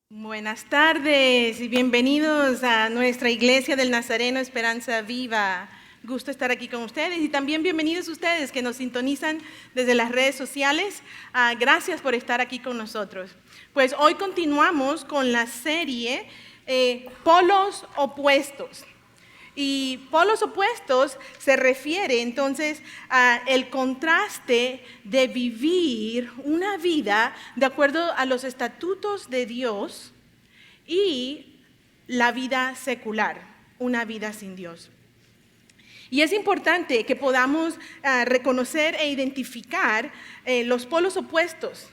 Buenas tardes y bienvenidos a nuestra Iglesia del Nazareno Esperanza Viva. Gusto estar aquí con ustedes y también bienvenidos ustedes que nos sintonizan desde las redes sociales. Gracias por estar aquí con nosotros. Pues hoy continuamos con la serie Polos Opuestos. Y polos opuestos se refiere entonces al contraste de vivir una vida de acuerdo a los estatutos de Dios y la vida secular, una vida sin Dios. Y es importante que podamos reconocer e identificar los polos opuestos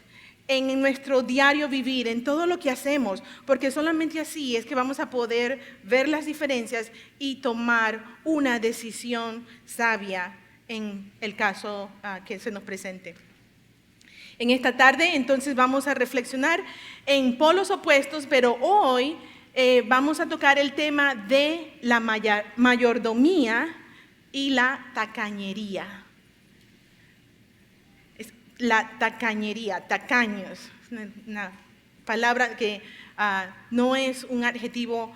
en nuestro diario vivir, en todo lo que hacemos, porque solamente así es que vamos a poder ver las diferencias y tomar una decisión sabia en el caso que se nos presente. En esta tarde entonces vamos a reflexionar en polos opuestos, pero hoy vamos a tocar el tema de la mayordomía y la tacañería. La tacañería, tacaños, una palabra que no es un adjetivo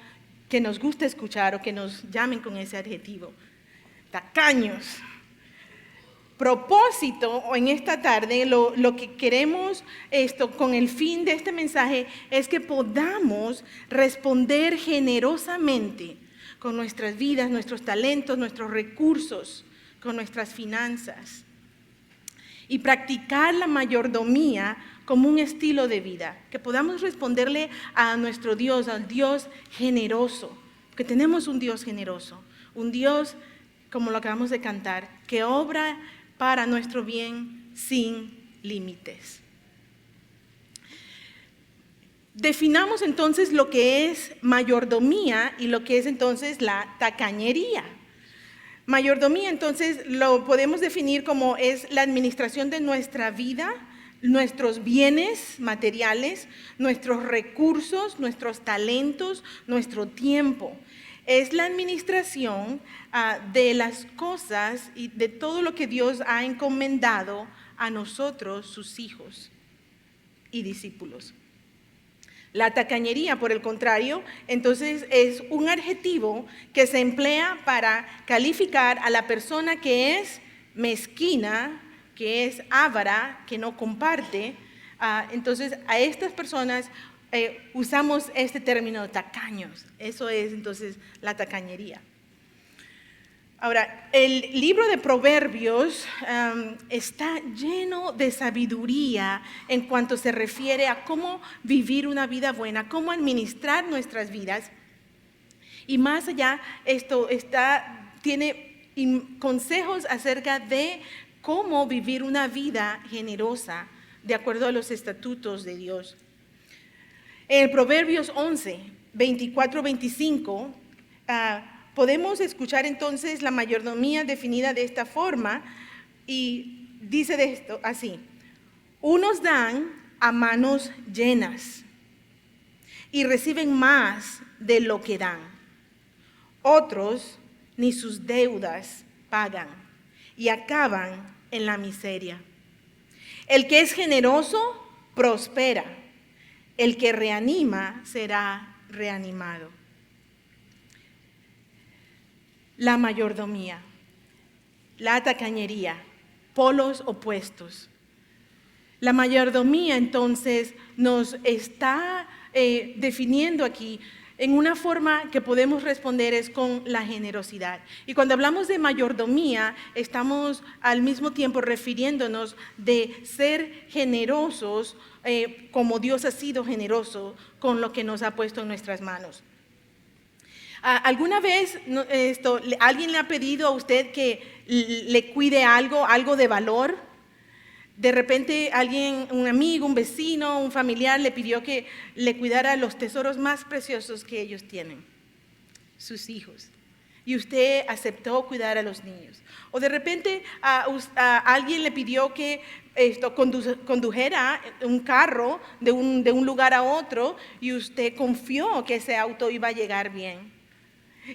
que nos gusta escuchar o que nos llamen con ese adjetivo. Tacaños. Propósito en esta tarde, lo que queremos con el fin de este mensaje es que podamos responder generosamente con nuestras vidas, nuestros talentos, nuestros recursos, con nuestras finanzas. Y practicar la mayordomía como un estilo de vida, que podamos responderle a nuestro Dios, al Dios generoso, que tenemos un Dios generoso, un Dios, como lo acabamos de cantar, que obra para nuestro bien sin límites. Definamos entonces lo que es mayordomía y lo que es entonces la tacañería. Mayordomía, entonces, lo podemos definir como es la administración de nuestra vida, nuestros bienes materiales, nuestros recursos, nuestros talentos, nuestro tiempo. Es la administración de las cosas y de todo lo que Dios ha encomendado a nosotros, sus hijos y discípulos. La tacañería, por el contrario, entonces es un adjetivo que se emplea para calificar a la persona que es mezquina, que es avara, que no comparte. Entonces, a estas personas usamos este término tacaños. Eso es entonces la tacañería. Ahora, el libro de Proverbios está lleno de sabiduría en cuanto se refiere a cómo vivir una vida buena, cómo administrar nuestras vidas. Y más allá, esto tiene consejos acerca de cómo vivir una vida generosa de acuerdo a los estatutos de Dios. En Proverbios 11, 24-25, podemos escuchar entonces la mayordomía definida de esta forma y dice de esto así: unos dan a manos llenas y reciben más de lo que dan. Otros ni sus deudas pagan y acaban en la miseria. El que es generoso prospera, el que reanima será reanimado. La mayordomía, la tacañería, polos opuestos. La mayordomía entonces nos está definiendo aquí en una forma que podemos responder es con la generosidad. Y cuando hablamos de mayordomía, estamos al mismo tiempo refiriéndonos de ser generosos como Dios ha sido generoso con lo que nos ha puesto en nuestras manos. ¿Alguna vez alguien le ha pedido a usted que le cuide algo de valor? De repente alguien, un amigo, un vecino, un familiar le pidió que le cuidara los tesoros más preciosos que ellos tienen, sus hijos. Y usted aceptó cuidar a los niños. O de repente alguien le pidió que condujera un carro de un lugar a otro y usted confió que ese auto iba a llegar bien.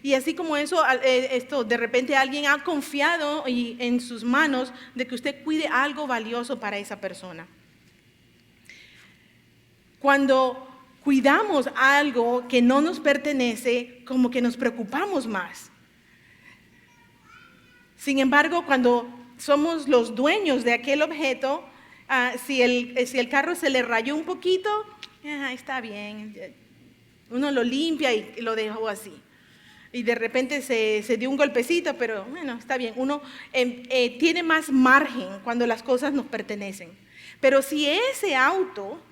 Y así como eso, de repente alguien ha confiado en sus manos de que usted cuide algo valioso para esa persona. Cuando cuidamos algo que no nos pertenece, como que nos preocupamos más. Sin embargo, cuando somos los dueños de aquel objeto, si el carro se le rayó un poquito, está bien, uno lo limpia y lo dejó así. Y de repente se dio un golpecito, pero bueno, está bien. Uno tiene más margen cuando las cosas nos pertenecen. Pero si ese auto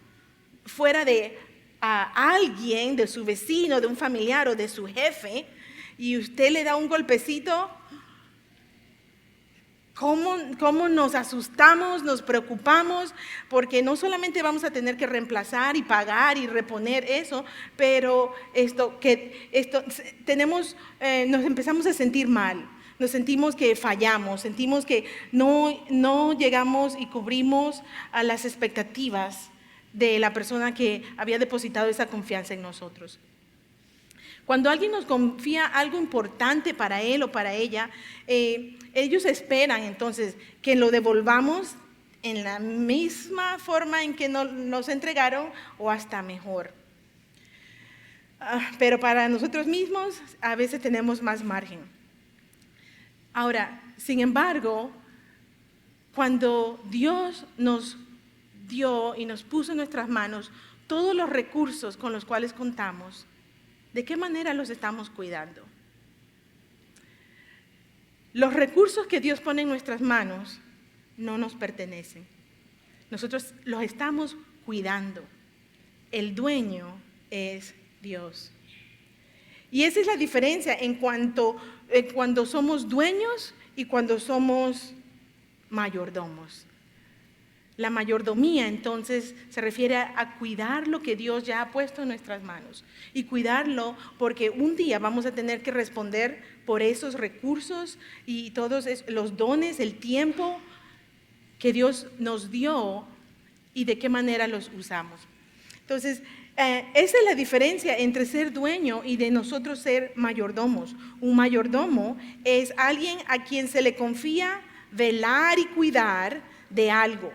fuera de alguien, de su vecino, de un familiar o de su jefe, y usted le da un golpecito, ¿cómo nos asustamos, nos preocupamos? Porque no solamente vamos a tener que reemplazar y pagar y reponer eso, pero nos empezamos a sentir mal, nos sentimos que fallamos, sentimos que no llegamos y cubrimos a las expectativas de la persona que había depositado esa confianza en nosotros. Cuando alguien nos confía algo importante para él o para ella, ellos esperan entonces que lo devolvamos en la misma forma en que nos entregaron o hasta mejor. Pero para nosotros mismos a veces tenemos más margen. Ahora, sin embargo, cuando Dios nos dio y nos puso en nuestras manos todos los recursos con los cuales contamos, ¿de qué manera los estamos cuidando? Los recursos que Dios pone en nuestras manos no nos pertenecen. Nosotros los estamos cuidando. El dueño es Dios. Y esa es la diferencia en cuando somos dueños y cuando somos mayordomos. La mayordomía, entonces, se refiere a cuidar lo que Dios ya ha puesto en nuestras manos. Y cuidarlo porque un día vamos a tener que responder por esos recursos y todos los dones, el tiempo que Dios nos dio y de qué manera los usamos. Entonces, esa es la diferencia entre ser dueño y de nosotros ser mayordomos. Un mayordomo es alguien a quien se le confía velar y cuidar de algo.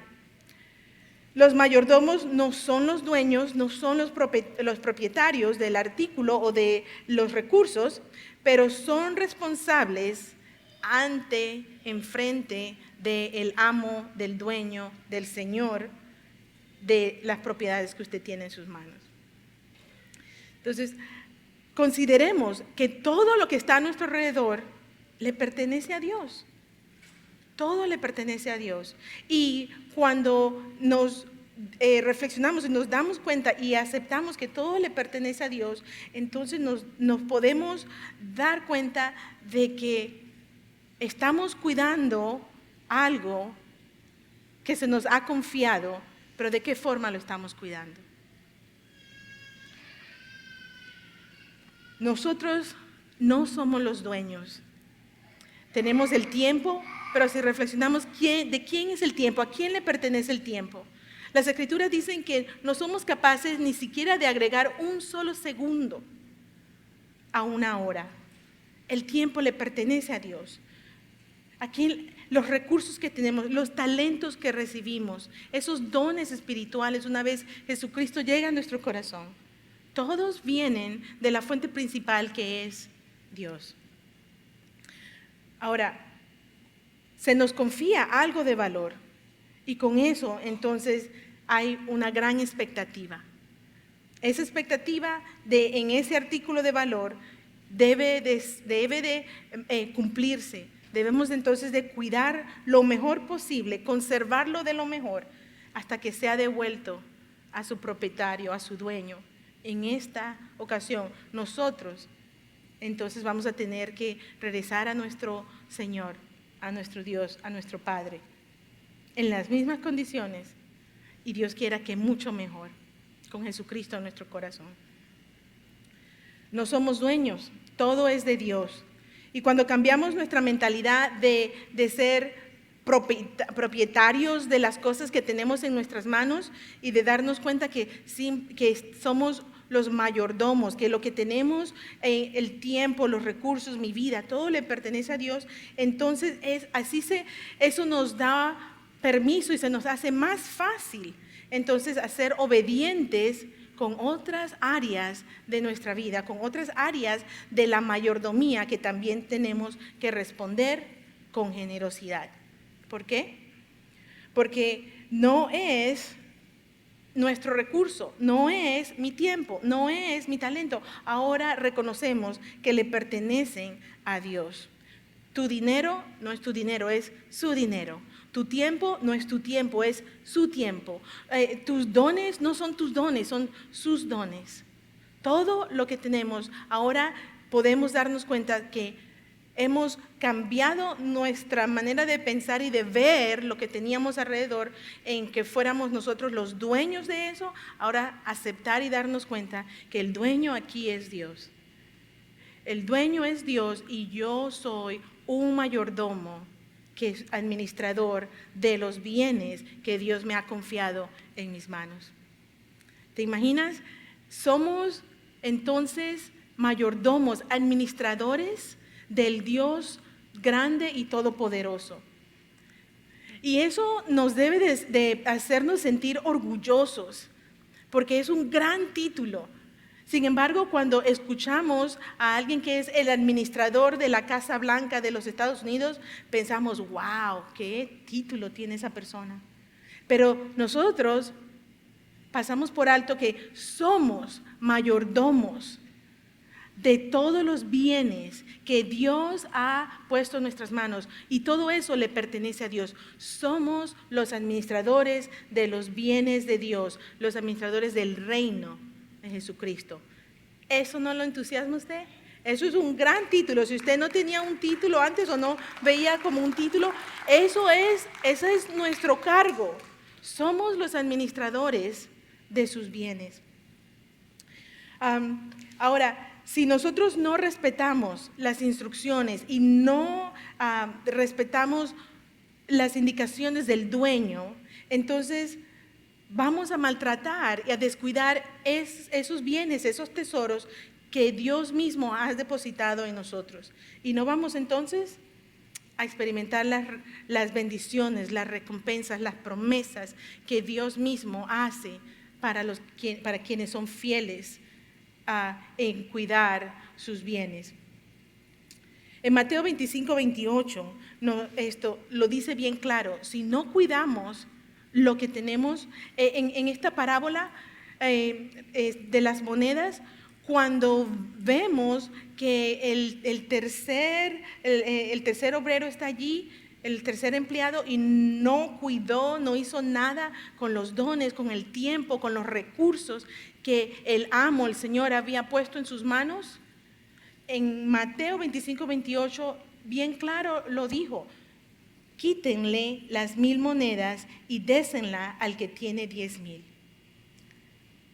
Los mayordomos no son los dueños, no son los propietarios del artículo o de los recursos, pero son responsables enfrente del amo, del dueño, del señor, de las propiedades que usted tiene en sus manos. Entonces, consideremos que todo lo que está a nuestro alrededor le pertenece a Dios. Todo le pertenece a Dios. Y cuando nos reflexionamos y nos damos cuenta y aceptamos que todo le pertenece a Dios, entonces nos podemos dar cuenta de que estamos cuidando algo que se nos ha confiado, pero ¿de qué forma lo estamos cuidando? Nosotros no somos los dueños. Tenemos el tiempo. Pero si reflexionamos, ¿de quién es el tiempo? ¿A quién le pertenece el tiempo? Las Escrituras dicen que no somos capaces ni siquiera de agregar un solo segundo a una hora. El tiempo le pertenece a Dios. Aquí los recursos que tenemos, los talentos que recibimos, esos dones espirituales, una vez Jesucristo llega a nuestro corazón, todos vienen de la fuente principal que es Dios. Ahora, se nos confía algo de valor y con eso entonces hay una gran expectativa. Esa expectativa en ese artículo de valor debe de cumplirse. Debemos entonces de cuidar lo mejor posible, conservarlo de lo mejor hasta que sea devuelto a su propietario, a su dueño. En esta ocasión nosotros entonces vamos a tener que regresar a nuestro Señor, a nuestro Dios, a nuestro Padre, en las mismas condiciones, y Dios quiera que mucho mejor, con Jesucristo en nuestro corazón. No somos dueños, todo es de Dios. Y cuando cambiamos nuestra mentalidad de ser propietarios de las cosas que tenemos en nuestras manos y de darnos cuenta que somos los mayordomos, que lo que tenemos, el tiempo, los recursos, mi vida, todo le pertenece a Dios, entonces eso nos da permiso y se nos hace más fácil entonces a ser obedientes con otras áreas de nuestra vida, con otras áreas de la mayordomía que también tenemos que responder con generosidad. ¿Por qué? Porque no es nuestro recurso, no es mi tiempo, no es mi talento. Ahora reconocemos que le pertenecen a Dios. Tu dinero no es tu dinero, es su dinero. Tu tiempo no es tu tiempo, es su tiempo. Tus dones no son tus dones, son sus dones. Todo lo que tenemos, ahora podemos darnos cuenta que hemos cambiado nuestra manera de pensar y de ver lo que teníamos alrededor, en que fuéramos nosotros los dueños de eso. Ahora aceptar y darnos cuenta que el dueño aquí es Dios. El dueño es Dios y yo soy un mayordomo, que es administrador de los bienes que Dios me ha confiado en mis manos. ¿Te imaginas? Somos entonces mayordomos, administradores del Dios grande y todopoderoso. Y eso nos debe de hacernos sentir orgullosos, porque es un gran título. Sin embargo, cuando escuchamos a alguien que es el administrador de la Casa Blanca de los Estados Unidos, pensamos, wow, qué título tiene esa persona. Pero nosotros pasamos por alto que somos mayordomos de todos los bienes que Dios ha puesto en nuestras manos, y todo eso le pertenece a Dios. Somos los administradores de los bienes de Dios, los administradores del reino de Jesucristo. ¿Eso no lo entusiasma a usted? Eso es un gran título. Si usted no tenía un título antes o no veía como un título, ese es nuestro cargo. Somos los administradores de sus bienes. Ahora, si nosotros no respetamos las instrucciones y no respetamos las indicaciones del dueño, entonces vamos a maltratar y a descuidar esos bienes, esos tesoros que Dios mismo ha depositado en nosotros. Y no vamos entonces a experimentar las bendiciones, las recompensas, las promesas que Dios mismo hace para quienes son fieles en cuidar sus bienes. En Mateo 25-28, esto lo dice bien claro: si no cuidamos lo que tenemos, en esta parábola de las monedas, cuando vemos que el tercer obrero está allí, el tercer empleado, y no cuidó, no hizo nada con los dones, con el tiempo, con los recursos que el amo, el Señor, había puesto en sus manos, en Mateo 25-28, bien claro lo dijo: quítenle las 1,000 monedas y désenla al que tiene 10,000.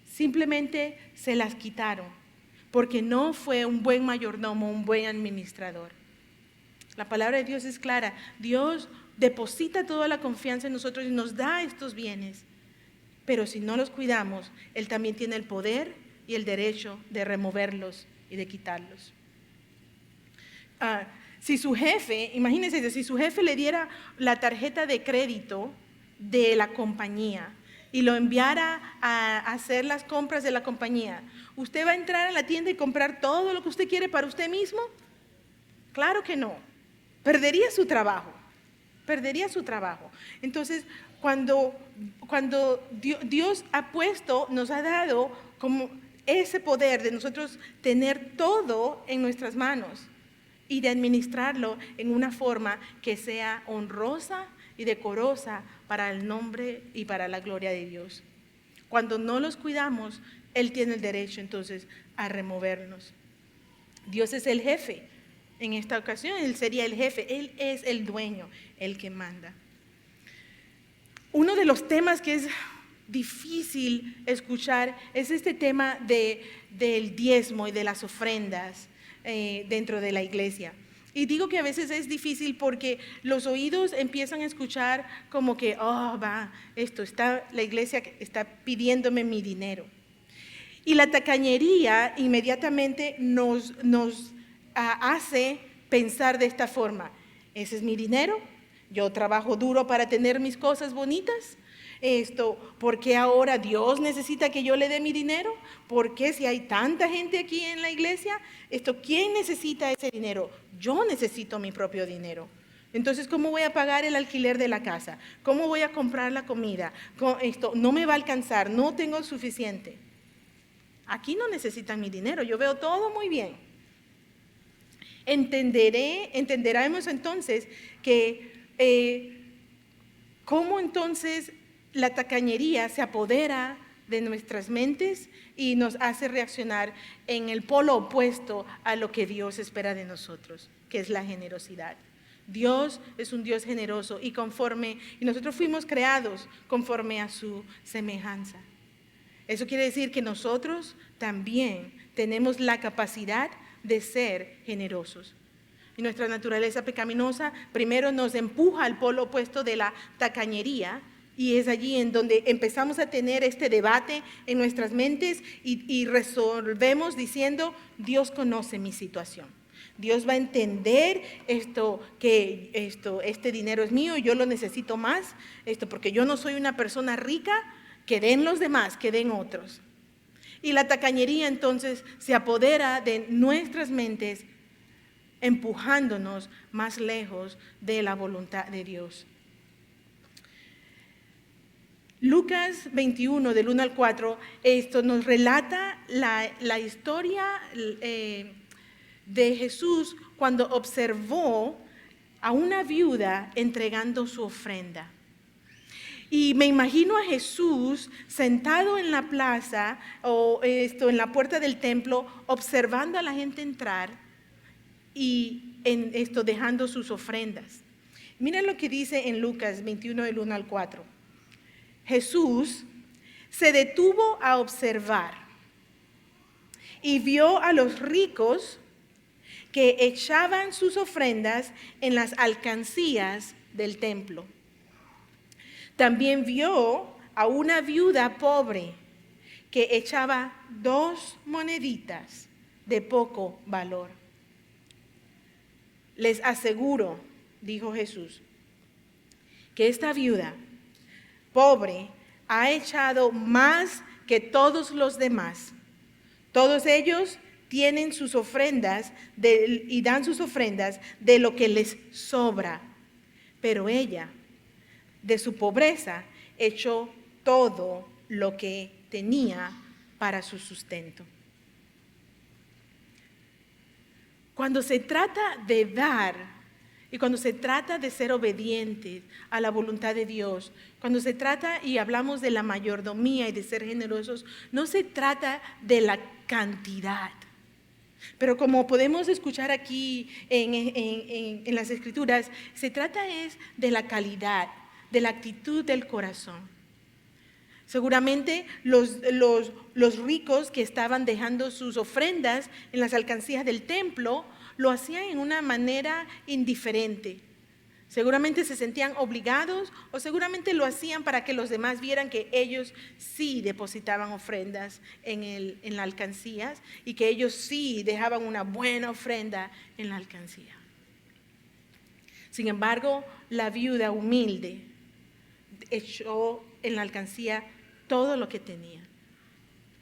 Simplemente se las quitaron, porque no fue un buen mayordomo, un buen administrador. La palabra de Dios es clara. Dios deposita toda la confianza en nosotros y nos da estos bienes. Pero si no los cuidamos, Él también tiene el poder y el derecho de removerlos y de quitarlos. Si su jefe, imagínense, si su jefe le diera la tarjeta de crédito de la compañía y lo enviara a hacer las compras de la compañía, ¿usted va a entrar a la tienda y comprar todo lo que usted quiere para usted mismo? Claro que no. Perdería su trabajo. Entonces, cuando Dios nos ha dado como ese poder de nosotros tener todo en nuestras manos y de administrarlo en una forma que sea honrosa y decorosa para el nombre y para la gloria de Dios. Cuando no los cuidamos, Él tiene el derecho entonces a removernos. Dios es el jefe. En esta ocasión Él sería el jefe, Él es el dueño, el que manda. Uno de los temas que es difícil escuchar es este tema del diezmo y de las ofrendas dentro de la iglesia. Y digo que a veces es difícil porque los oídos empiezan a escuchar como que, la iglesia está pidiéndome mi dinero. Y la tacañería inmediatamente nos hace pensar de esta forma: ese es mi dinero, yo trabajo duro para tener mis cosas bonitas, ¿Por qué ahora Dios necesita que yo le dé mi dinero? ¿Por qué si hay tanta gente aquí en la iglesia? ¿Quién necesita ese dinero? Yo necesito mi propio dinero. Entonces, ¿cómo voy a pagar el alquiler de la casa? ¿Cómo voy a comprar la comida? No me va a alcanzar, no tengo suficiente. Aquí no necesitan mi dinero, yo veo todo muy bien. Entenderemos entonces que cómo entonces la tacañería se apodera de nuestras mentes y nos hace reaccionar en el polo opuesto a lo que Dios espera de nosotros, que es la generosidad. Dios es un Dios generoso y nosotros fuimos creados conforme a su semejanza. Eso quiere decir que nosotros también tenemos la capacidad de ser generosos. Y nuestra naturaleza pecaminosa primero nos empuja al polo opuesto de la tacañería, y es allí en donde empezamos a tener este debate en nuestras mentes y resolvemos diciendo: Dios conoce mi situación. Dios va a entender que este dinero es mío y yo lo necesito más, porque yo no soy una persona rica, que den los demás, que den otros. Y la tacañería entonces se apodera de nuestras mentes, empujándonos más lejos de la voluntad de Dios. Lucas 21, del 1 al 4, nos relata la historia de Jesús cuando observó a una viuda entregando su ofrenda. Y me imagino a Jesús sentado en la plaza o en la puerta del templo, observando a la gente entrar y dejando sus ofrendas. Miren lo que dice en Lucas 21, del 1 al 4. Jesús se detuvo a observar y vio a los ricos que echaban sus ofrendas en las alcancías del templo. También vio a una viuda pobre que echaba 2 moneditas de poco valor. Les aseguro, dijo Jesús, que esta viuda pobre ha echado más que todos los demás. Todos ellos tienen sus ofrendas y dan sus ofrendas de lo que les sobra, pero ella, de su pobreza, echó todo lo que tenía para su sustento. Cuando se trata de dar y cuando se trata de ser obedientes a la voluntad de Dios, cuando se trata y hablamos de la mayordomía y de ser generosos, no se trata de la cantidad. Pero como podemos escuchar aquí en las Escrituras, se trata es de la calidad, de la actitud del corazón. Seguramente los ricos que estaban dejando sus ofrendas en las alcancías del templo lo hacían en una manera indiferente. Seguramente se sentían obligados o seguramente lo hacían para que los demás vieran que ellos sí depositaban ofrendas en las alcancías y que ellos sí dejaban una buena ofrenda en la alcancía. Sin embargo, la viuda humilde echó en la alcancía todo lo que tenía.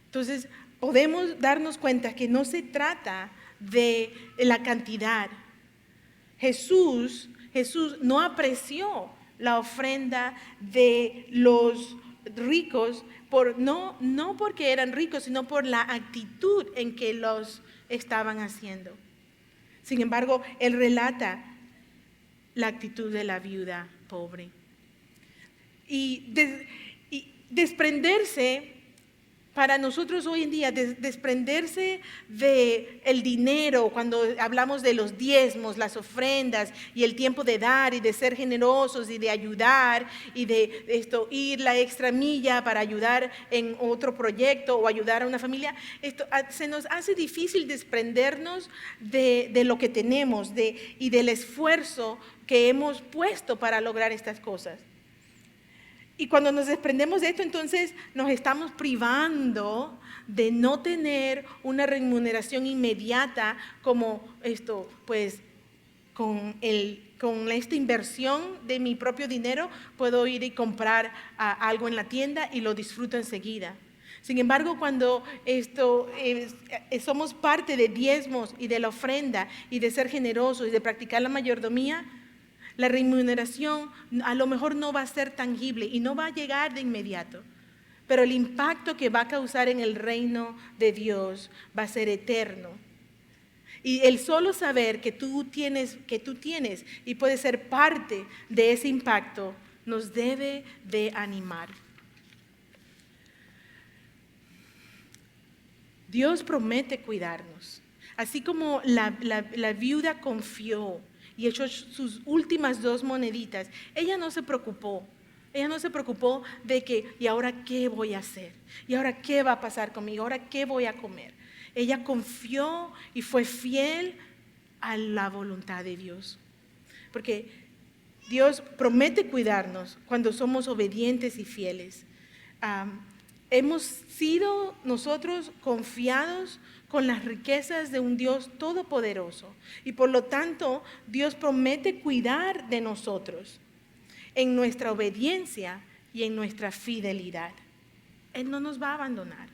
Entonces, podemos darnos cuenta que no se trata de la cantidad. Jesús no apreció la ofrenda de los ricos, no porque eran ricos, sino por la actitud en que los estaban haciendo. Sin embargo, él relata la actitud de la viuda pobre. Y desprenderse, para nosotros hoy en día, desprenderse del dinero, cuando hablamos de los diezmos, las ofrendas y el tiempo de dar y de ser generosos y de ayudar y de ir la extra milla para ayudar en otro proyecto o ayudar a una familia, se nos hace difícil desprendernos de lo que tenemos y del esfuerzo que hemos puesto para lograr estas cosas. Y cuando nos desprendemos de esto, entonces nos estamos privando de no tener una remuneración inmediata como con esta inversión de mi propio dinero, puedo ir y comprar algo en la tienda y lo disfruto enseguida. Sin embargo, cuando somos parte de diezmos y de la ofrenda y de ser generosos y de practicar la mayordomía, la remuneración a lo mejor no va a ser tangible y no va a llegar de inmediato, pero el impacto que va a causar en el reino de Dios va a ser eterno. Y el solo saber que tú tienes y puedes ser parte de ese impacto nos debe de animar. Dios promete cuidarnos. Así como la viuda confió y echó sus últimas 2 moneditas, ella no se preocupó. Ella no se preocupó de que, ¿y ahora qué voy a hacer? ¿Y ahora qué va a pasar conmigo? ¿Ahora qué voy a comer? Ella confió y fue fiel a la voluntad de Dios. Porque Dios promete cuidarnos cuando somos obedientes y fieles. Hemos sido nosotros confiados con las riquezas de un Dios todopoderoso y por lo tanto Dios promete cuidar de nosotros en nuestra obediencia y en nuestra fidelidad. Él no nos va a abandonar.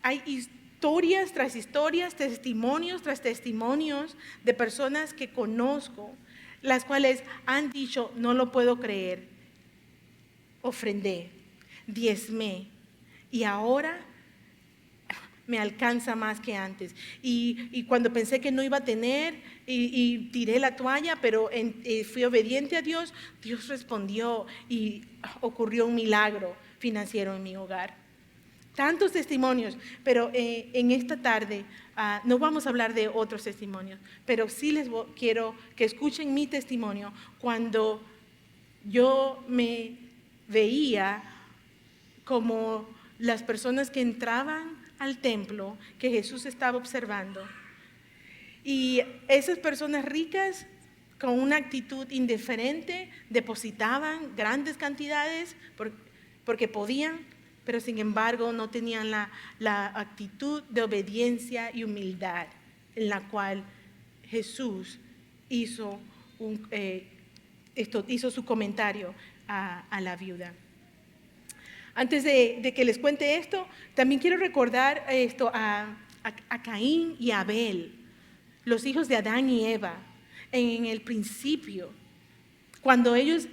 Hay historias tras historias, testimonios tras testimonios de personas que conozco, las cuales han dicho, no lo puedo creer, ofrendé, diezmé y ahora me alcanza más que antes. Y cuando pensé que no iba a tener y tiré la toalla, pero fui obediente a Dios, Dios respondió y ocurrió un milagro financiero en mi hogar. Tantos testimonios, pero en esta tarde no vamos a hablar de otros testimonios, pero sí quiero que escuchen mi testimonio cuando yo me veía como las personas que entraban al templo que Jesús estaba observando. Y esas personas ricas, con una actitud indiferente, depositaban grandes cantidades porque podían, pero sin embargo no tenían la actitud de obediencia y humildad en la cual Jesús hizo su comentario a la viuda. Antes de que les cuente esto, también quiero recordar a Caín y Abel, los hijos de Adán y Eva, en el principio, cuando ellos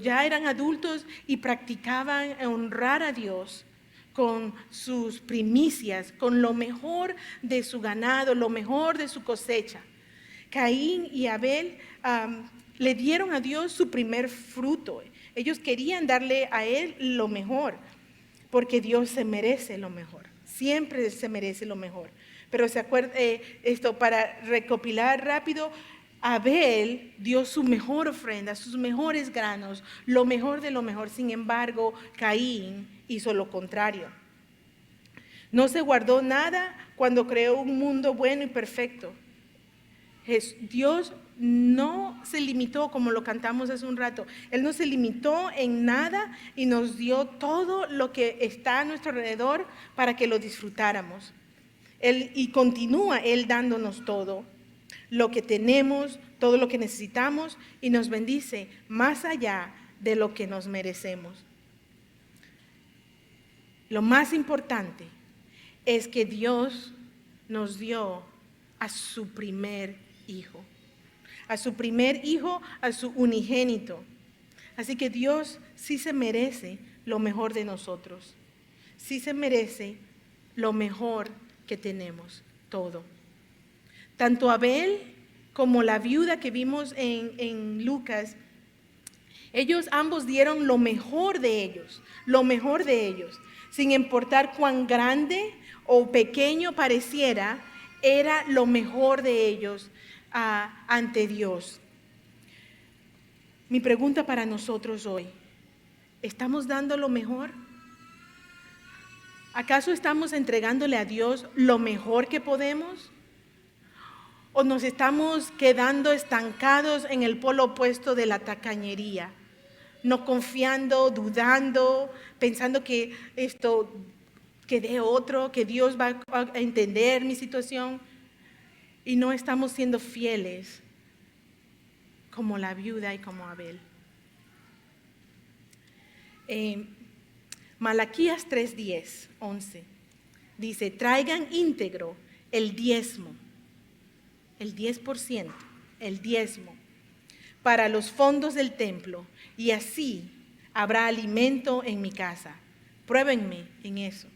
ya eran adultos y practicaban honrar a Dios con sus primicias, con lo mejor de su ganado, lo mejor de su cosecha. Caín y Abel le dieron a Dios su primer fruto. Ellos querían darle a Él lo mejor, porque Dios se merece lo mejor, siempre se merece lo mejor. Pero se acuerda, para recopilar rápido, Abel dio su mejor ofrenda, sus mejores granos, lo mejor de lo mejor. Sin embargo, Caín hizo lo contrario. No se guardó nada cuando creó un mundo bueno y perfecto. Dios no se limitó, como lo cantamos hace un rato, Él no se limitó en nada y nos dio todo lo que está a nuestro alrededor para que lo disfrutáramos. Y continúa Él dándonos todo lo que tenemos, todo lo que necesitamos y nos bendice más allá de lo que nos merecemos. Lo más importante es que Dios nos dio a su primer hijo, a su unigénito. Así que Dios sí se merece lo mejor de nosotros, sí se merece lo mejor que tenemos, todo. Tanto Abel como la viuda que vimos en Lucas, ellos ambos dieron lo mejor de ellos, sin importar cuán grande o pequeño pareciera, era lo mejor de ellos ante Dios. Mi pregunta para nosotros hoy, ¿estamos dando lo mejor? ¿Acaso estamos entregándole a Dios lo mejor que podemos? ¿O nos estamos quedando estancados en el polo opuesto de la tacañería? No confiando, dudando, pensando que dé otro, que Dios va a entender mi situación. y no estamos siendo fieles como la viuda y como Abel. Malaquías 3:10, 11, dice: traigan íntegro el diezmo, el 10%, el diezmo, para los fondos del templo, y así habrá alimento en mi casa. Pruébenme en eso,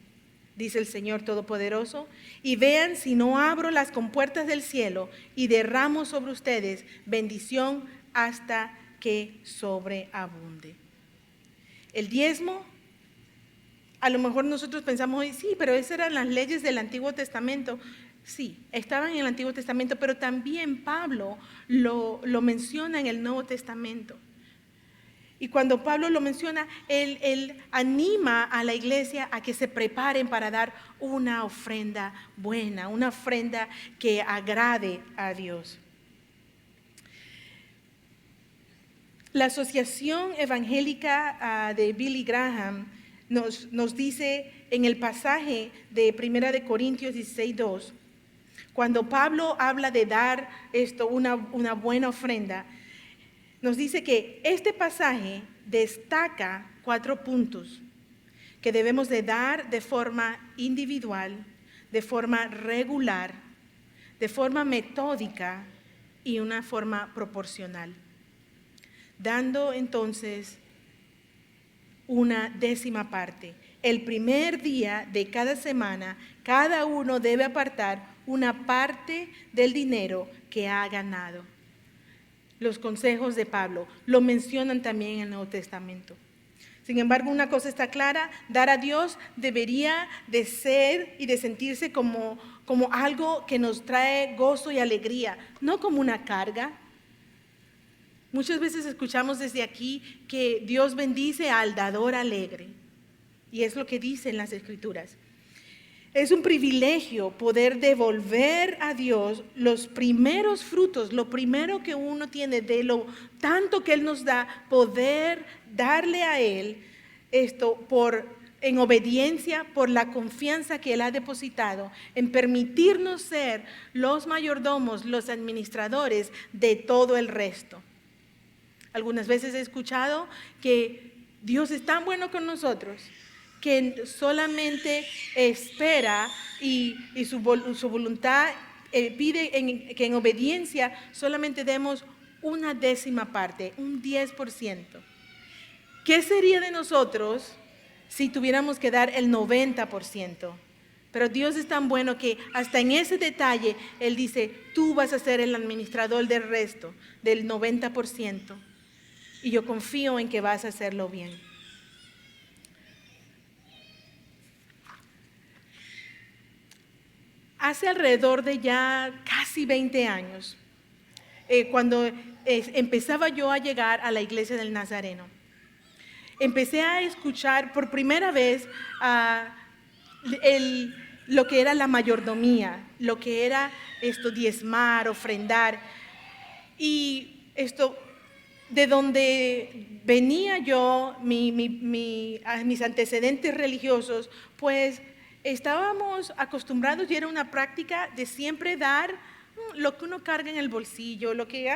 dice el Señor Todopoderoso, y vean si no abro las compuertas del cielo y derramo sobre ustedes bendición hasta que sobreabunde. El diezmo, a lo mejor nosotros pensamos hoy, sí, pero esas eran las leyes del Antiguo Testamento. Sí, estaban en el Antiguo Testamento, pero también Pablo lo menciona en el Nuevo Testamento. Y cuando Pablo lo menciona, él anima a la iglesia a que se preparen para dar una ofrenda buena, una ofrenda que agrade a Dios. La Asociación Evangélica de Billy Graham nos dice en el pasaje de 1 Corintios 16:2, cuando Pablo habla de dar una buena ofrenda, nos dice que este pasaje destaca 4 puntos que debemos de dar de forma individual, de forma regular, de forma metódica y una forma proporcional. Dando entonces una 10ª parte. El primer día de cada semana, cada uno debe apartar una parte del dinero que ha ganado. Los consejos de Pablo lo mencionan también en el Nuevo Testamento. Sin embargo, una cosa está clara: dar a Dios debería de ser y de sentirse como algo que nos trae gozo y alegría, no como una carga. Muchas veces escuchamos desde aquí que Dios bendice al dador alegre, y es lo que dicen las Escrituras. Es un privilegio poder devolver a Dios los primeros frutos, lo primero que uno tiene de lo tanto que Él nos da, poder darle a Él esto en obediencia, por la confianza que Él ha depositado en permitirnos ser los mayordomos, los administradores de todo el resto. Algunas veces he escuchado que Dios es tan bueno con nosotros que solamente espera y su voluntad pide que en obediencia solamente demos una 10ª parte, un 10%. ¿Qué sería de nosotros si tuviéramos que dar el 90%? Pero Dios es tan bueno que hasta en ese detalle Él dice: tú vas a ser el administrador del resto, del 90%. Y yo confío en que vas a hacerlo bien. Hace alrededor de ya casi 20 años, cuando empezaba yo a llegar a la iglesia del Nazareno, empecé a escuchar por primera vez lo que era la mayordomía, lo que era diezmar, ofrendar. Y de donde venía yo, mis antecedentes religiosos, pues estábamos acostumbrados y era una práctica de siempre dar lo que uno carga en el bolsillo, lo que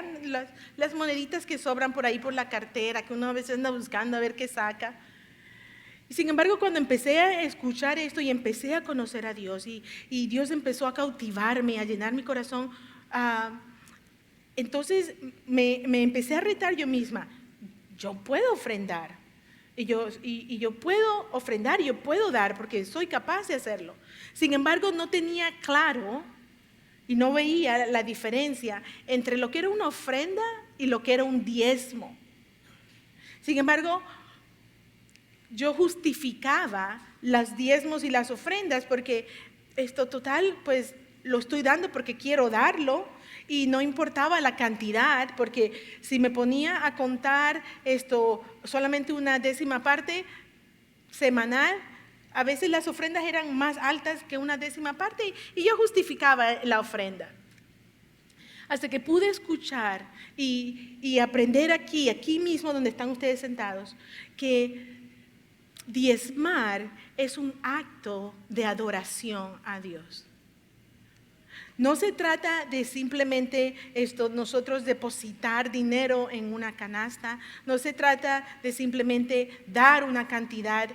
las moneditas que sobran por ahí por la cartera, que uno a veces anda buscando a ver qué saca. Y sin embargo, cuando empecé a escuchar esto y empecé a conocer a Dios y Dios empezó a cautivarme, a llenar mi corazón, entonces me empecé a retar yo misma: yo puedo ofrendar. Y yo puedo ofrendar, yo puedo dar porque soy capaz de hacerlo. Sin embargo, no tenía claro y no veía la diferencia entre lo que era una ofrenda y lo que era un diezmo. Sin embargo, yo justificaba los diezmos y las ofrendas porque total, pues lo estoy dando porque quiero darlo. Y no importaba la cantidad, porque si me ponía a contar solamente una 10ª parte semanal, a veces las ofrendas eran más altas que una 10ª parte y yo justificaba la ofrenda. Hasta que pude escuchar y aprender aquí mismo donde están ustedes sentados, que diezmar es un acto de adoración a Dios. No se trata de simplemente nosotros depositar dinero en una canasta, no se trata de simplemente dar una cantidad,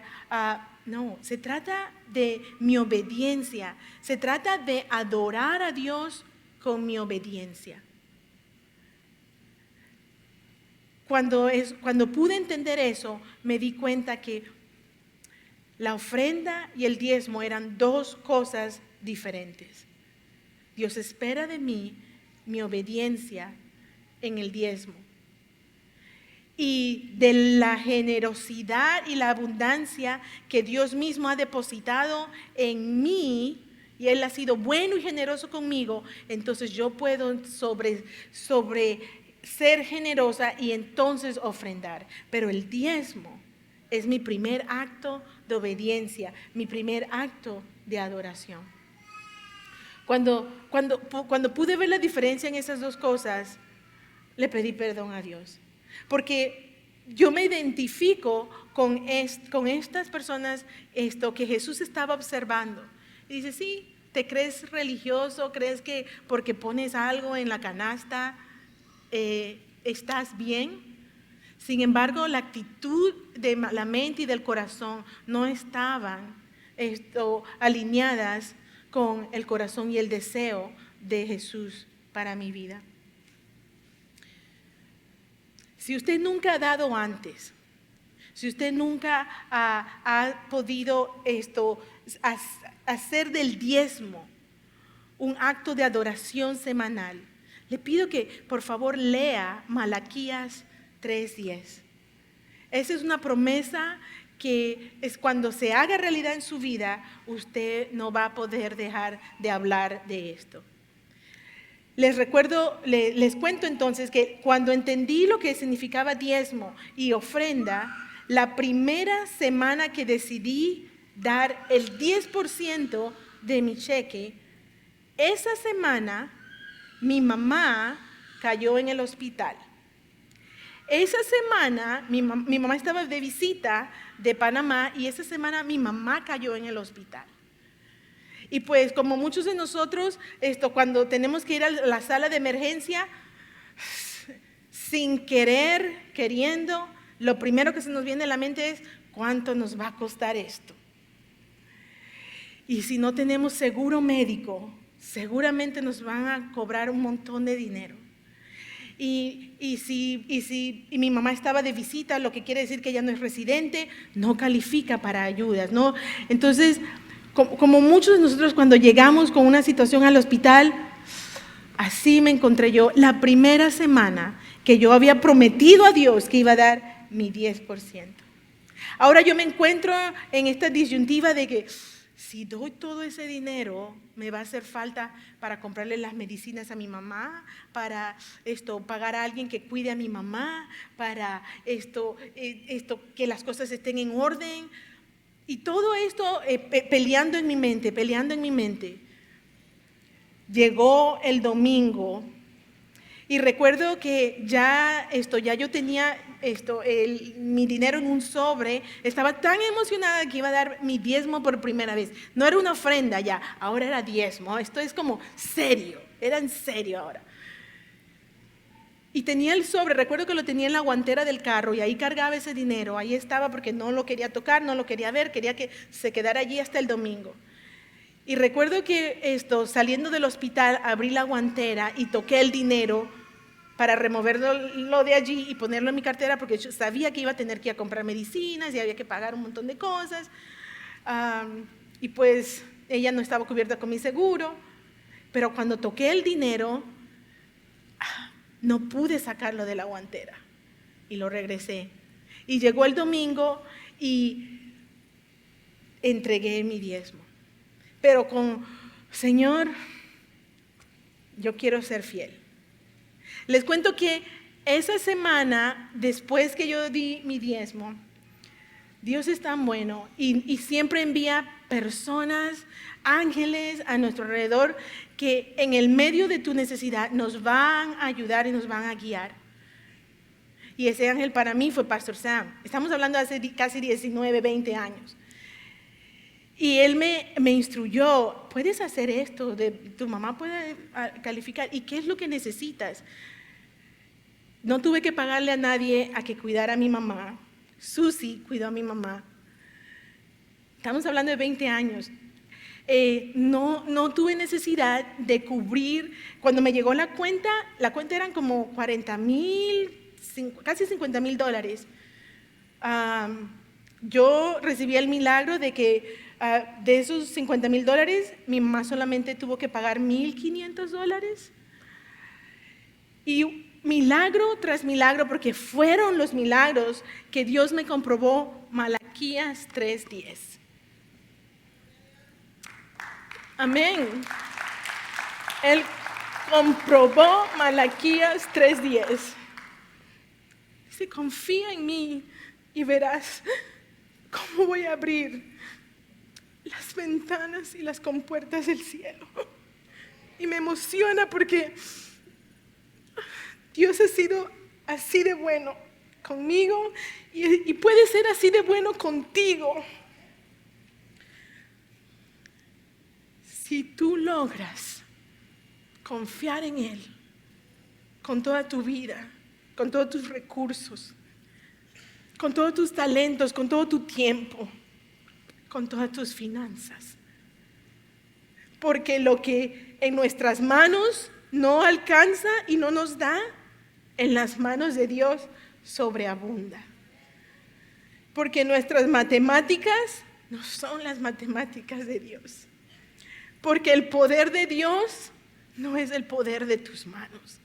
no, se trata de mi obediencia, se trata de adorar a Dios con mi obediencia. Cuando pude entender eso, me di cuenta que la ofrenda y el diezmo eran dos cosas diferentes. Dios espera de mí mi obediencia en el diezmo. Y de la generosidad y la abundancia que Dios mismo ha depositado en mí, y Él ha sido bueno y generoso conmigo, entonces yo puedo sobre ser generosa y entonces ofrendar. Pero el diezmo es mi primer acto de obediencia, mi primer acto de adoración. Cuando pude ver la diferencia en esas dos cosas, le pedí perdón a Dios. Porque yo me identifico con estas personas que Jesús estaba observando. Y dice, sí, ¿te crees religioso? ¿Crees que porque pones algo en la canasta estás bien? Sin embargo, la actitud de la mente y del corazón no estaban alineadas con el corazón y el deseo de Jesús para mi vida. Si usted nunca ha dado antes, si usted nunca ha podido hacer del diezmo un acto de adoración semanal, le pido que por favor lea Malaquías 3:10. Esa es una promesa que es cuando se haga realidad en su vida, usted no va a poder dejar de hablar de esto. Les cuento entonces que cuando entendí lo que significaba diezmo y ofrenda, la primera semana que decidí dar el 10% de mi cheque, esa semana mi mamá cayó en el hospital. Esa semana mi mamá estaba de visita de Panamá y esa semana mi mamá cayó en el hospital. Y pues como muchos de nosotros, cuando tenemos que ir a la sala de emergencia, sin querer, queriendo, lo primero que se nos viene a la mente es, ¿cuánto nos va a costar esto? Y si no tenemos seguro médico, seguramente nos van a cobrar un montón de dinero. Y mi mamá estaba de visita, lo que quiere decir que ella no es residente, no califica para ayudas, ¿no? Entonces, como muchos de nosotros cuando llegamos con una situación al hospital, así me encontré yo la primera semana que yo había prometido a Dios que iba a dar mi 10%. Ahora yo me encuentro en esta disyuntiva de que si doy todo ese dinero, me va a hacer falta para comprarle las medicinas a mi mamá, para pagar a alguien que cuide a mi mamá, para que las cosas estén en orden. Y todo esto peleando en mi mente. Llegó el domingo y recuerdo que ya yo tenía mi dinero en un sobre, estaba tan emocionada que iba a dar mi diezmo por primera vez. No era una ofrenda ya, ahora era diezmo. Esto es como serio, era en serio ahora. Y tenía el sobre, recuerdo que lo tenía en la guantera del carro y ahí cargaba ese dinero, ahí estaba porque no lo quería tocar, no lo quería ver, quería que se quedara allí hasta el domingo. Y recuerdo que saliendo del hospital abrí la guantera y toqué el dinero para removerlo de allí y ponerlo en mi cartera porque yo sabía que iba a tener que ir a comprar medicinas y había que pagar un montón de cosas. Y pues ella no estaba cubierta con mi seguro, pero cuando toqué el dinero, no pude sacarlo de la guantera y lo regresé. Y llegó el domingo y entregué mi diezmo. Pero Señor, yo quiero ser fiel. Les cuento que esa semana, después que yo di mi diezmo, Dios es tan bueno y siempre envía personas, ángeles a nuestro alrededor que en el medio de tu necesidad nos van a ayudar y nos van a guiar. Y ese ángel para mí fue Pastor Sam. Estamos hablando de hace casi 19, 20 años. Y él me instruyó, puedes hacer esto, tu mamá puede calificar, ¿y qué es lo que necesitas? No tuve que pagarle a nadie a que cuidara a mi mamá. Susi cuidó a mi mamá. Estamos hablando de 20 años. No tuve necesidad de cubrir. Cuando me llegó la cuenta eran como 40,000, casi $50,000. Yo recibí el milagro de que de esos $50,000, mi mamá solamente tuvo que pagar $1,500. Y milagro tras milagro, porque fueron los milagros que Dios me comprobó, Malaquías 3:10. Amén. Él comprobó Malaquías 3:10. Dice, confía en mí y verás cómo voy a abrir las ventanas y las compuertas del cielo. Y me emociona porque Dios ha sido así de bueno conmigo y puede ser así de bueno contigo. Si tú logras confiar en Él con toda tu vida, con todos tus recursos, con todos tus talentos, con todo tu tiempo, con todas tus finanzas. Porque lo que en nuestras manos no alcanza y no nos da, en las manos de Dios sobreabunda. Porque nuestras matemáticas no son las matemáticas de Dios. Porque el poder de Dios no es el poder de tus manos.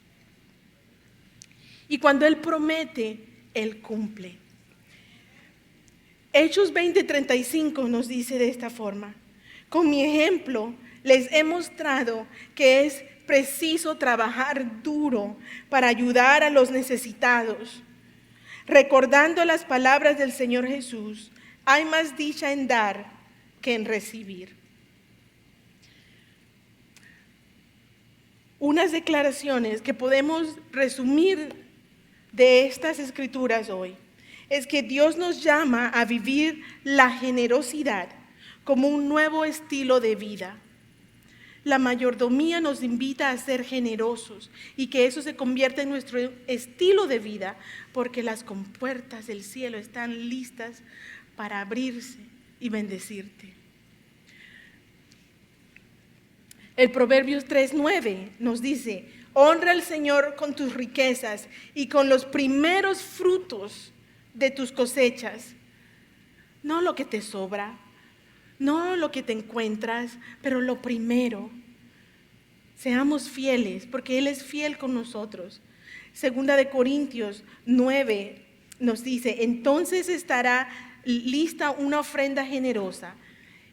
Y cuando Él promete, Él cumple. Hechos 20:35 nos dice de esta forma: con mi ejemplo les he mostrado que es preciso trabajar duro para ayudar a los necesitados. Recordando las palabras del Señor Jesús, hay más dicha en dar que en recibir. Unas declaraciones que podemos resumir de estas escrituras hoy es que Dios nos llama a vivir la generosidad como un nuevo estilo de vida. La mayordomía nos invita a ser generosos y que eso se convierta en nuestro estilo de vida, porque las compuertas del cielo están listas para abrirse y bendecirte. El Proverbios 3:9 nos dice: honra al Señor con tus riquezas y con los primeros frutos de tus cosechas. No lo que te sobra, no lo que te encuentras, pero lo primero. Seamos fieles, porque Él es fiel con nosotros. Segunda de Corintios 9 nos dice: entonces estará lista una ofrenda generosa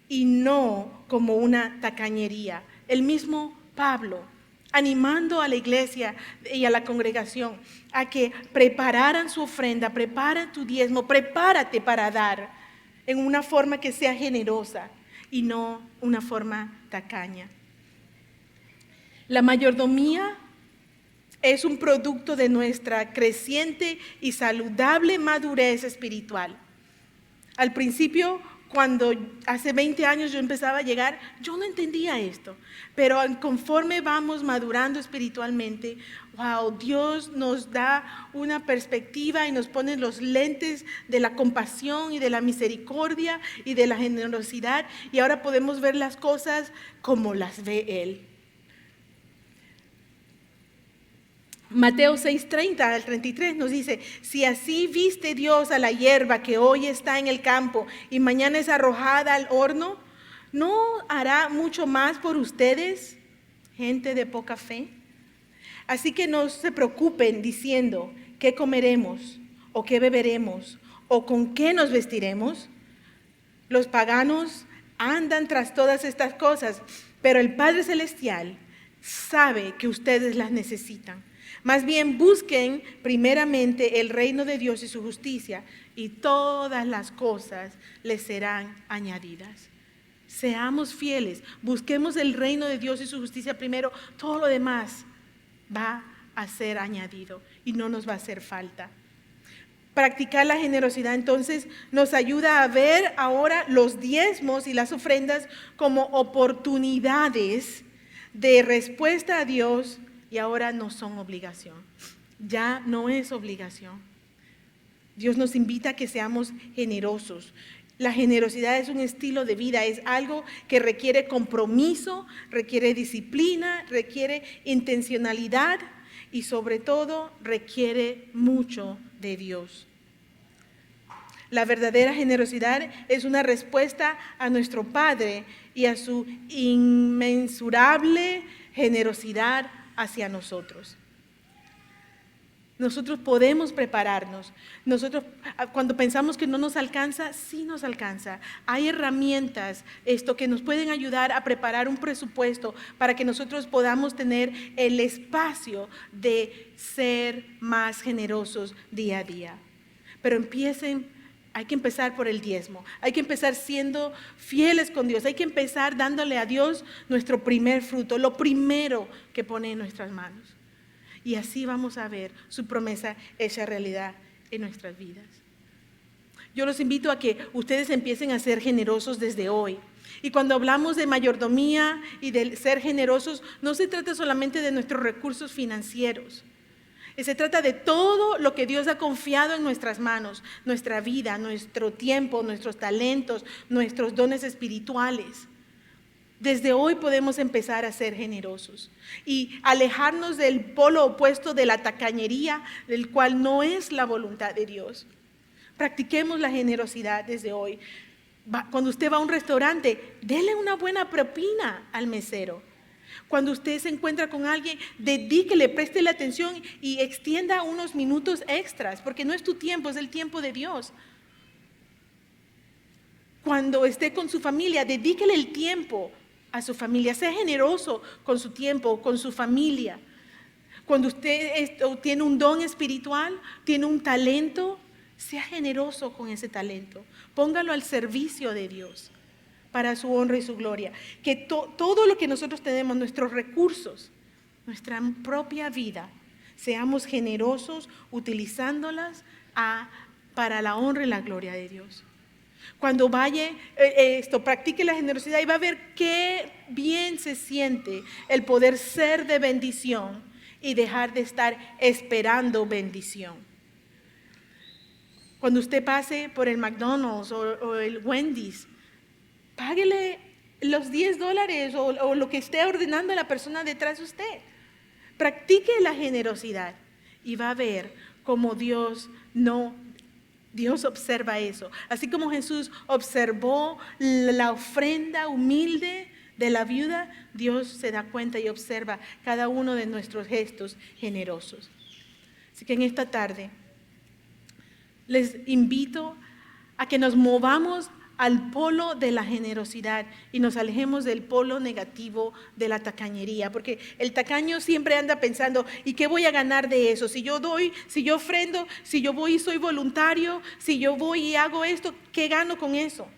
y no como una tacañería. El mismo Pablo, animando a la iglesia y a la congregación a que prepararan su ofrenda, prepara tu diezmo, prepárate para dar en una forma que sea generosa y no una forma tacaña. La mayordomía es un producto de nuestra creciente y saludable madurez espiritual. Al principio, cuando hace 20 años yo empezaba a llegar, yo no entendía esto, pero conforme vamos madurando espiritualmente, wow, Dios nos da una perspectiva y nos pone los lentes de la compasión y de la misericordia y de la generosidad, y ahora podemos ver las cosas como las ve Él. Mateo 6:30 al 33 nos dice: si así viste Dios a la hierba que hoy está en el campo y mañana es arrojada al horno, ¿no hará mucho más por ustedes, gente de poca fe? Así que no se preocupen diciendo: ¿qué comeremos? ¿O qué beberemos? ¿O con qué nos vestiremos? Los paganos andan tras todas estas cosas, pero el Padre Celestial sabe que ustedes las necesitan. Más bien busquen primeramente el reino de Dios y su justicia, y todas las cosas les serán añadidas. Seamos fieles, busquemos el reino de Dios y su justicia primero, todo lo demás va a ser añadido y no nos va a hacer falta. Practicar la generosidad entonces nos ayuda a ver ahora los diezmos y las ofrendas como oportunidades de respuesta a Dios, y ahora no son obligación. Ya no es obligación. Dios nos invita a que seamos generosos. La generosidad es un estilo de vida, es algo que requiere compromiso, requiere disciplina, requiere intencionalidad y sobre todo requiere mucho de Dios. La verdadera generosidad es una respuesta a nuestro Padre y a su inmensurable generosidad hacia nosotros. Nosotros podemos prepararnos. Nosotros, cuando pensamos que no nos alcanza, sí nos alcanza. Hay herramientas que nos pueden ayudar a preparar un presupuesto para que nosotros podamos tener el espacio de ser más generosos día a día. Pero hay que empezar por el diezmo. Hay que empezar siendo fieles con Dios. Hay que empezar dándole a Dios nuestro primer fruto, lo primero que pone en nuestras manos. Y así vamos a ver su promesa hecha realidad en nuestras vidas. Yo los invito a que ustedes empiecen a ser generosos desde hoy. Y cuando hablamos de mayordomía y de ser generosos, no se trata solamente de nuestros recursos financieros. Se trata de todo lo que Dios ha confiado en nuestras manos, nuestra vida, nuestro tiempo, nuestros talentos, nuestros dones espirituales. Desde hoy podemos empezar a ser generosos y alejarnos del polo opuesto de la tacañería, del cual no es la voluntad de Dios. Practiquemos la generosidad desde hoy. Cuando usted va a un restaurante, dele una buena propina al mesero. Cuando usted se encuentra con alguien, dedíquele, préstele atención y extienda unos minutos extras, porque no es tu tiempo, es el tiempo de Dios. Cuando esté con su familia, dedíquele el tiempo a su familia, sea generoso con su tiempo, con su familia. Cuando usted tiene un don espiritual, tiene un talento, sea generoso con ese talento, póngalo al servicio de Dios para su honra y su gloria. Que todo lo que nosotros tenemos, nuestros recursos, nuestra propia vida, seamos generosos utilizándolas para la honra y la gloria de Dios. Cuando practique la generosidad y va a ver qué bien se siente el poder ser de bendición y dejar de estar esperando bendición. Cuando usted pase por el McDonald's o el Wendy's, páguele los $10 o lo que esté ordenando la persona detrás de usted. Practique la generosidad y va a ver cómo Dios observa eso. Así como Jesús observó la ofrenda humilde de la viuda, Dios se da cuenta y observa cada uno de nuestros gestos generosos. Así que en esta tarde les invito a que nos movamos al polo de la generosidad y nos alejemos del polo negativo de la tacañería, porque el tacaño siempre anda pensando, ¿y qué voy a ganar de eso? Si yo doy, si yo ofrendo, si yo voy y soy voluntario, si yo voy y hago esto, ¿qué gano con eso?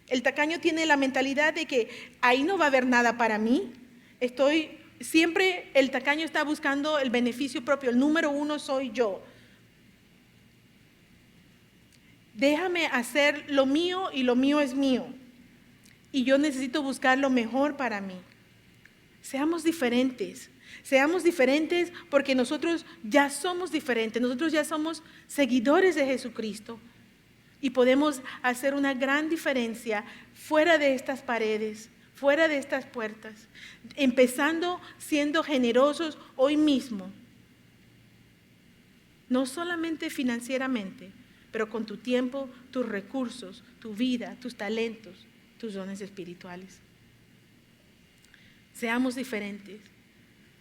El tacaño tiene la mentalidad de que ahí no va a haber nada para mí. Siempre el tacaño está buscando el beneficio propio, el número uno soy yo. Déjame hacer lo mío y lo mío es mío. Y yo necesito buscar lo mejor para mí. Seamos diferentes. Seamos diferentes porque nosotros ya somos diferentes. Nosotros ya somos seguidores de Jesucristo. Y podemos hacer una gran diferencia fuera de estas paredes, fuera de estas puertas. Empezando siendo generosos hoy mismo. No solamente financieramente, pero con tu tiempo, tus recursos, tu vida, tus talentos, tus dones espirituales. Seamos diferentes.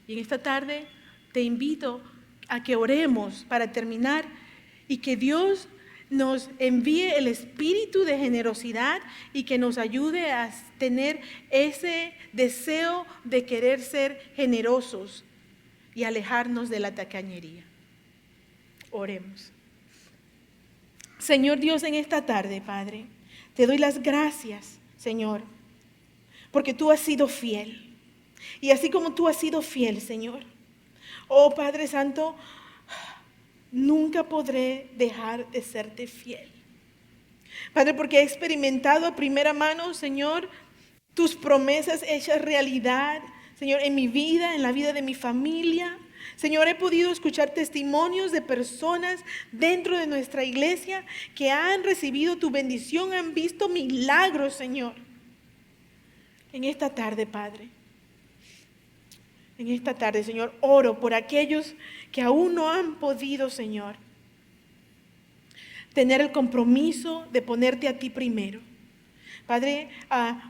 Y en esta tarde te invito a que oremos para terminar y que Dios nos envíe el espíritu de generosidad y que nos ayude a tener ese deseo de querer ser generosos y alejarnos de la tacañería. Oremos. Señor Dios, en esta tarde, Padre, te doy las gracias, Señor, porque tú has sido fiel. Y así como tú has sido fiel, Señor, oh Padre Santo, nunca podré dejar de serte fiel. Padre, porque he experimentado a primera mano, Señor, tus promesas hechas realidad, Señor, en mi vida, en la vida de mi familia. Señor, he podido escuchar testimonios de personas dentro de nuestra iglesia que han recibido tu bendición, han visto milagros, Señor. En esta tarde, Padre, en esta tarde, Señor, oro por aquellos que aún no han podido, Señor, tener el compromiso de ponerte a ti primero. Padre,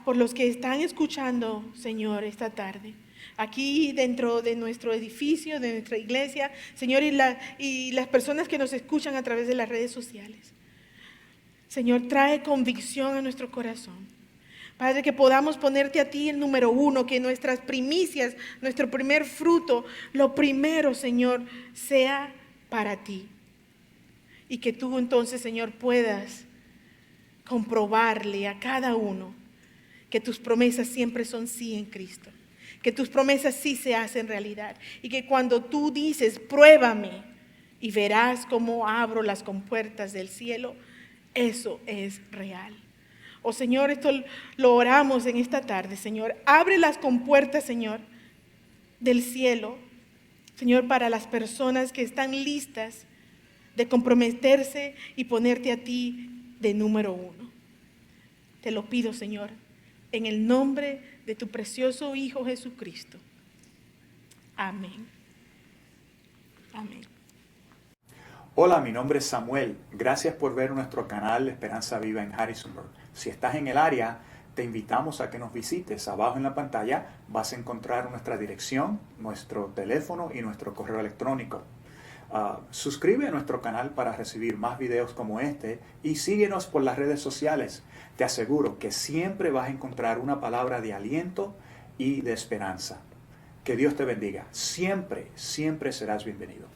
por los que están escuchando, Señor, esta tarde, aquí dentro de nuestro edificio, de nuestra iglesia, Señor, y las personas que nos escuchan a través de las redes sociales. Señor, trae convicción a nuestro corazón. Padre, que podamos ponerte a ti el número uno, que nuestras primicias, nuestro primer fruto, lo primero, Señor, sea para ti. Y que tú entonces, Señor, puedas comprobarle a cada uno que tus promesas siempre son sí en Cristo. Que tus promesas sí se hacen realidad. Y que cuando tú dices, pruébame y verás cómo abro las compuertas del cielo, eso es real. Oh Señor, esto lo oramos en esta tarde, Señor. Abre las compuertas, Señor, del cielo, Señor, para las personas que están listas de comprometerse y ponerte a ti de número uno. Te lo pido, Señor, en el nombre de tu precioso Hijo Jesucristo. Amén. Amén. Hola, mi nombre es Samuel. Gracias por ver nuestro canal Esperanza Viva en Harrisonburg. Si estás en el área, te invitamos a que nos visites. Abajo en la pantalla vas a encontrar nuestra dirección, nuestro teléfono y nuestro correo electrónico. Suscríbete a nuestro canal para recibir más videos como este y síguenos por las redes sociales. Te aseguro que siempre vas a encontrar una palabra de aliento y de esperanza. Que Dios te bendiga. Siempre, siempre serás bienvenido.